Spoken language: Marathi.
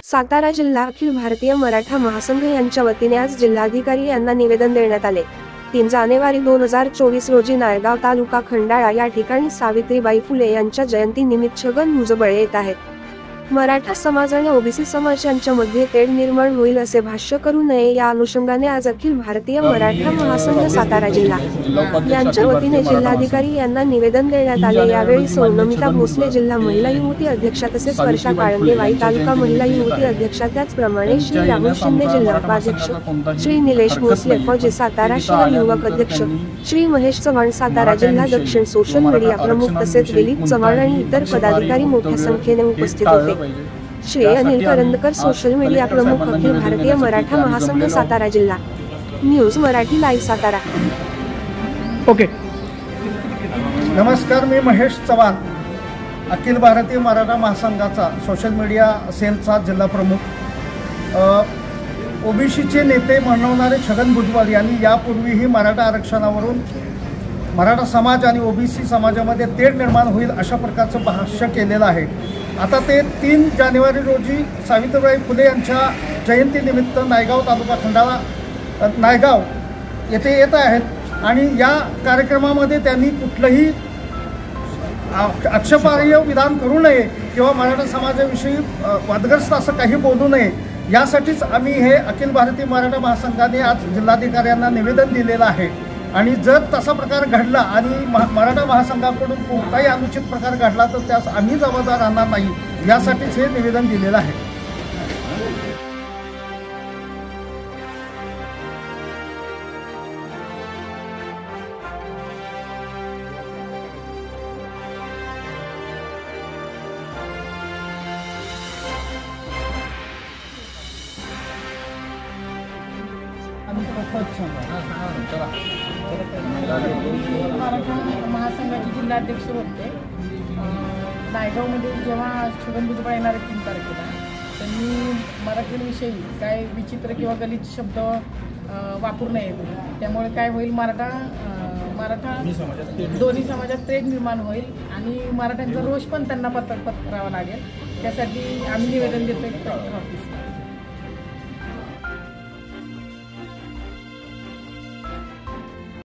सातारा जिल्हा अखिल भारतीय मराठा महासंघ यांच्या वतीने आज जिल्हाधिकारी यांना निवेदन देण्यात आले। 3 जानेवारी 2024 रोजी नायगाव तालुका खंडाळा या ठिकाणी सावित्रीबाई फुले यांच्या जयंतीनिमित्त छगन भुजबळ येत आहेत। मराठा समाज आणि ओबीसी समाज यांच्यामध्ये तेढ निर्माण होईल असे भाष्य करू नये या अनुषंगाने आज अखिल भारतीय मराठा महासंघ सातारा जिल्हा यांच्या वतीने जिल्हाधिकारी यांना निवेदन देण्यात आले। यावेळी सौ नमिता भोसले जिल्हा महिला युवती अध्यक्षा तसेच वर्षा काळंगे वाई तालुका महिला युवती अध्यक्षा, त्याचप्रमाणे श्री राहुल शिंदे जिल्हा उपाध्यक्ष, श्री निलेश भोसले फौजी सातारा शहर युवक अध्यक्ष, श्री महेश चव्हाण सातारा जिल्हा दक्षिण सोशल मीडिया प्रमुख तसेच दिलीप चव्हाण आणि इतर पदाधिकारी मोठ्या संख्येने उपस्थित होते। श्री अनिल करंदकर सोशल मीडिया प्रमुख अखिल भारतीय मराठा महासंघ सातारा जिल्हा news Marathi live Satara. Okay, नमस्कार, मी महेश चव्हाण, अखिल भारतीय मराठा महासंघाचा सोशल मीडिया सेलचा जिल्हा प्रमुख। ओबीसीचे नेते म्हणवणारे छगन भुजबळ यांनी यापूर्वीही मराठा आरक्षणावरून मराठा समाज आणि ओबीसी समाजामध्ये तेढ निर्माण होईल अशा प्रकारचं भाष्य केलेलं आहे। आता ते 3 जानेवारी रोजी सावित्रीबाई फुले यांच्या जयंतीनिमित्त नायगाव तालुका खंडाळा नायगाव येथे येत आहेत आणि या कार्यक्रमामध्ये त्यांनी कुठलंही आक्षेपार्ह विधान करू नये किंवा मराठा समाजाविषयी वादग्रस्त असं काही बोलू नये, यासाठीच आम्ही हे अखिल भारतीय मराठा महासंघाने आज जिल्हाधिकाऱ्यांना निवेदन दिलेलं आहे। आणि जर तसा प्रकार घडला आणि मराठा महासंघाकडून कोणताही अनुचित प्रकार घडला तर त्यास आम्ही जबाबदार राहणार नाही, यासाठीच हे निवेदन दिलेलं आहे। मराठा महासंघाचे जिल्हाध्यक्ष होते। नायगावमध्ये जेव्हा छगन भुजबळ येणार 3 तारखेला, त्यांनी मराठीविषयी काय विचित्र किंवा गलिच्छ शब्द वापरू नयेत। त्यामुळे काय होईल, मराठा दोन्ही समाजात तेढ निर्माण होईल आणि मराठ्यांचा रोष पण त्यांना पत्करावा लागेल। त्यासाठी आम्ही निवेदन देतोय ऑफिस।